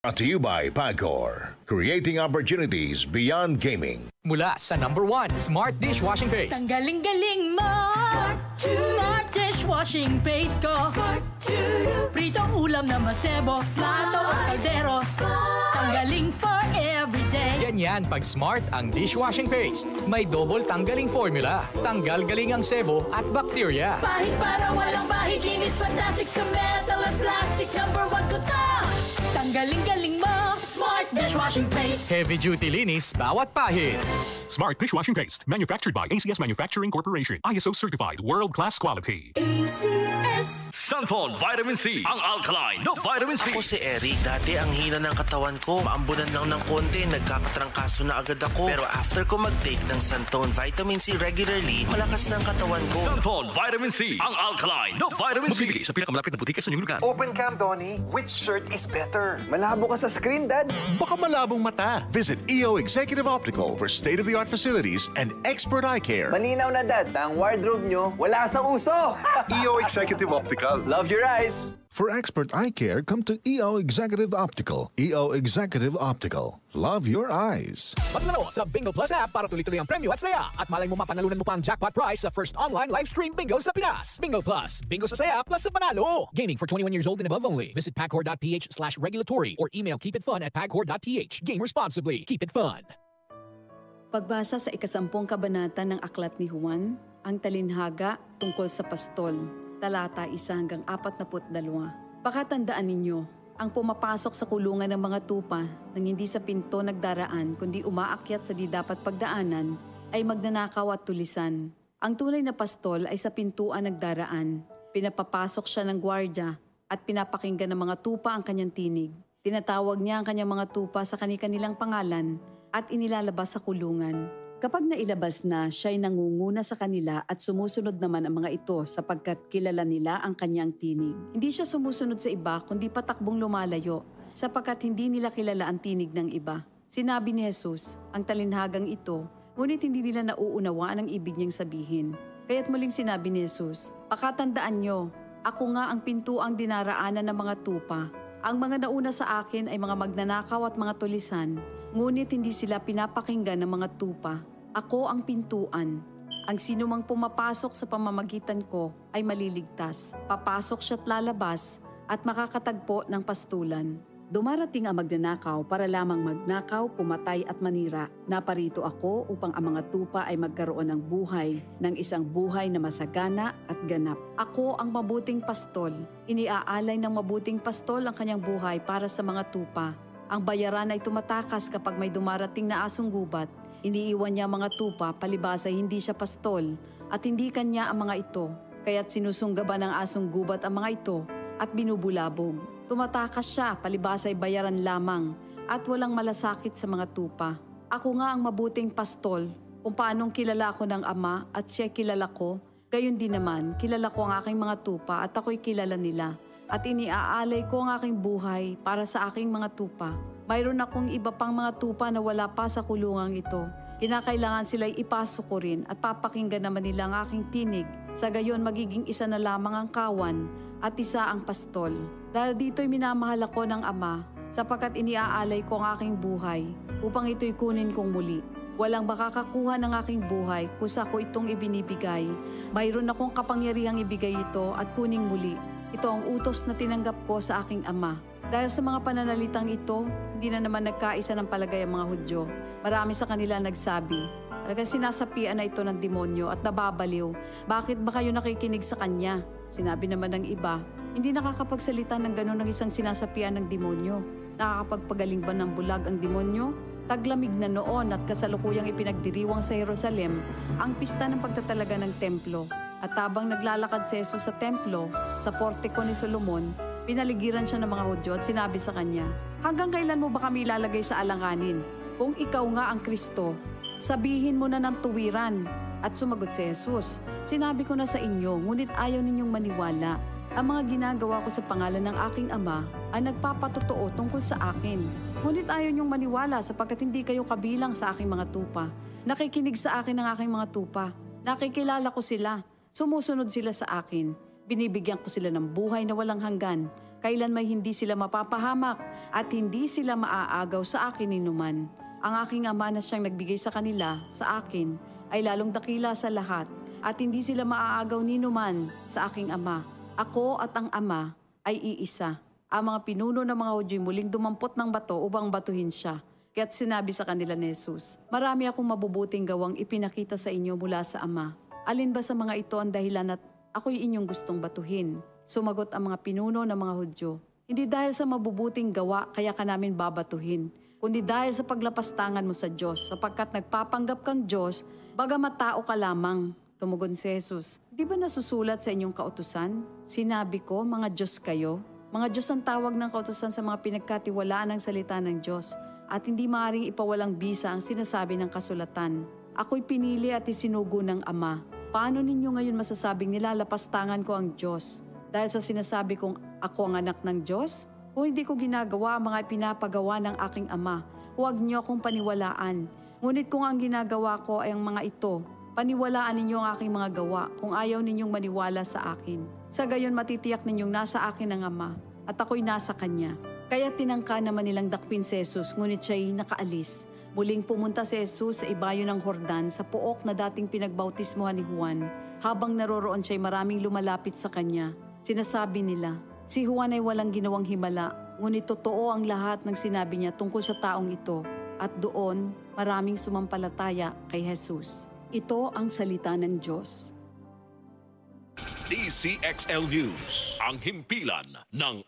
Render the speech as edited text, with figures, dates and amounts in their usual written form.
Brought to you by Pagcor, creating opportunities beyond gaming. Mula sa #1 Smart Dishwashing Paste. Ang galing-galing mo! Smart Dishwashing Paste ko! Pritong ulam na masebo, plato at kaldero. Tanggaling for everyday. Ganyan pag Smart ang dishwashing paste. May double tanggaling formula. Tanggal galing ang sebo at bakterya. Bahid para walang bahid, linis fantastic sa metal at plastic. #1 ko to! Tanggaling-galing mo! Smart Dishwashing Paste. Heavy duty linis bawat pahid. Smart Dishwashing Paste, manufactured by ACS Manufacturing Corporation. ISO certified, world-class quality. ACS. Sunfall Vitamin C, ang alkaline na vitamin C. Ako si Eric. Dati ang hina ng katawan ko. Maambunan lang ng konti, nagkakatrangkaso na agad ako. Pero after ko mag-take ng Sunfall Vitamin C regularly, malakas na ang katawan ko. Sunfall Vitamin C, ang alkaline na vitamin C. Magbibigay sa pinakamalapit na butika sa inyong lugar. Open cam, Donnie. Which shirt is better? Malabo ka sa screen, Dad. Baka malabong mata. Visit EO Executive Optical for state-of-the-art facilities and expert eye care. Malinaw na, Dad. Ang wardrobe nyo, wala sa uso. EO Executive Optical. Love your eyes. For expert eye care, come to EO Executive Optical. EO Executive Optical. Love your eyes. Maglaro sa Bingo Plus app para tuloy-tuloy ang premyo at saya. At malay mo mapanalunan mo pa ang jackpot prize sa first online live stream bingo sa Pinas. Bingo Plus. Bingo sa saya plus sa panalo. Gaming for 21 years old and above only. Visit pagcor.ph/regulatory or email keepitfun@pagcor.ph. Game responsibly. Keep it fun. Pagbasa sa 10 kabanata ng Aklat ni Juan, ang talinhaga tungkol sa pastol, talata 1-42. Pakatandaan ninyo, ang pumapasok sa kulungan ng mga tupa nang hindi sa pinto nagdaraan kundi umaakyat sa di dapat pagdaanan ay magnanakaw at tulisan. Ang tunay na pastol ay sa pintuan nagdaraan. Pinapapasok siya ng gwardya at pinapakinggan ng mga tupa ang kanyang tinig. Tinatawag niya ang kanyang mga tupa sa kanilang pangalan at inilalabas sa kulungan. Kapag nailabas na, siya'y nangunguna sa kanila at sumusunod naman ang mga ito sapagkat kilala nila ang kanyang tinig. Hindi siya sumusunod sa iba kundi patakbong lumalayo sapagkat hindi nila kilala ang tinig ng iba. Sinabi ni Jesus, ang talinhagang ito, ngunit hindi nila nauunawaan ang ibig niyang sabihin. Kaya't muling sinabi ni Jesus, pakatandaan niyo, ako nga ang pintuang dinaraanan ng mga tupa. Ang mga nauna sa akin ay mga magnanakaw at mga tulisan, ngunit hindi sila pinapakinggan ng mga tupa. Ako ang pintuan. Ang sinumang pumapasok sa pamamagitan ko ay maliligtas. Papasok siya't lalabas at makakatagpo ng pastulan. Dumarating ang magnanakaw para lamang magnakaw, pumatay at manira. Naparito ako upang ang mga tupa ay magkaroon ng buhay, ng isang buhay na masagana at ganap. Ako ang mabuting pastol. Iniaalay ng mabuting pastol ang kanyang buhay para sa mga tupa. Ang bayaran ay tumatakas kapag may dumarating na asong gubat. Iniiwan niya ang mga tupa palibhas ay hindi siya pastol at hindi kanya ang mga ito. Kaya't sinusunggaban ng asong gubat ang mga ito at binubulabog. Tumatakas siya palibhas ay bayaran lamang at walang malasakit sa mga tupa. Ako nga ang mabuting pastol. Kung paanong kilala ko ng Ama at siya kilala ko, gayon din naman kilala ko ang aking mga tupa at ako'y kilala nila. At iniaalay ko ang aking buhay para sa aking mga tupa. Mayroon akong iba pang mga tupa na wala pa sa kulungang ito. Kinakailangan sila'y ipasok ko rin at papakinggan naman nila ang aking tinig. Sa gayon magiging isa na lamang ang kawan at isa ang pastol. Dahil dito'y minamahal ako ng Ama sapagkat iniaalay ko ang aking buhay upang ito'y kunin kong muli. Walang makakakuha ng aking buhay kusa ko itong ibinibigay. Mayroon akong kapangyarihang ibigay ito at kuning muli. Ito ang utos na tinanggap ko sa aking Ama. Dahil sa mga pananalitang ito, hindi na naman nagkaisa ng palagay ang mga Hudyo. Marami sa kanila nagsabi, talagang sinasapian na ito ng demonyo at nababaliw. Bakit ba kayo nakikinig sa kanya? Sinabi naman ng iba, hindi nakakapagsalita ng gano'n ng isang sinasapian ng demonyo. Nakakapagpagaling ba ng bulag ang demonyo? Taglamig na noon at kasalukuyang ipinagdiriwang sa Jerusalem ang pista ng pagtatalaga ng templo. At habang naglalakad si Jesus sa templo, sa portiko ni Solomon, pinaligiran siya ng mga Hudyo at sinabi sa kanya, hanggang kailan mo ba kami ilalagay sa alanganin? Kung ikaw nga ang Kristo, sabihin mo na ng tuwiran. At sumagot si Jesus, sinabi ko na sa inyo, ngunit ayaw ninyong maniwala. Ang mga ginagawa ko sa pangalan ng aking Ama ay nagpapatotoo tungkol sa akin. Ngunit ayaw ninyong maniwala sapagkat hindi kayo kabilang sa aking mga tupa. Nakikinig sa akin ang aking mga tupa. Nakikilala ko sila. Sumusunod sila sa akin. Binibigyan ko sila ng buhay na walang hanggan. Kailan may hindi sila mapapahamak at hindi sila maaagaw sa akin ninuman. Ang aking ama na siyang nagbigay sa kanila, sa akin, ay lalong dakila sa lahat at hindi sila maaagaw ninuman sa aking ama. Ako at ang ama ay iisa. Ang mga pinuno ng mga Hudyo'y muling dumampot ng bato upang batuhin siya. Kaya't sinabi sa kanila ni Jesus, marami akong mabubuting gawang ipinakita sa inyo mula sa Ama. Alin ba sa mga ito ang dahilan at ako'y inyong gustong batuhin? Sumagot ang mga pinuno ng mga Hudyo, hindi dahil sa mabubuting gawa kaya ka namin babatuhin, kundi dahil sa paglapastangan mo sa Diyos, sapagkat nagpapanggap kang Diyos, bagamat tao ka lamang. Tumugon si Jesus, di ba nasusulat sa inyong kautusan? Sinabi ko, mga Diyos kayo. Mga Diyos ang tawag ng kautusan sa mga pinagkatiwalaan ng salita ng Diyos, at hindi maaaring ipawalang bisa ang sinasabi ng kasulatan. Ako'y pinili at isinugo ng Ama. Paano ninyo ngayon masasabing nilalapastangan ko ang Diyos? Dahil sa sinasabi kong ako ang anak ng Diyos? Kung hindi ko ginagawa ang mga pinapagawa ng aking Ama, huwag niyo akong paniwalaan. Ngunit kung ang ginagawa ko ay ang mga ito, paniwalaan ninyo ang aking mga gawa kung ayaw ninyong maniwala sa akin. Sa gayon matitiyak ninyong nasa akin ang Ama at ako'y nasa Kanya. Kaya tinangka naman nilang dakwin si Jesus, ngunit siya'y nakaalis. Muling pumunta si Jesus sa ibayo ng Jordan sa pook na dating pinagbautismohan ni Juan. Habang naroroon siya'y maraming lumalapit sa kanya. Sinasabi nila, si Juan ay walang ginawang himala, ngunit totoo ang lahat ng sinabi niya tungkol sa taong ito. At doon, maraming sumampalataya kay Jesus. Ito ang salita ng Diyos. DCXL News, ang himpilan ng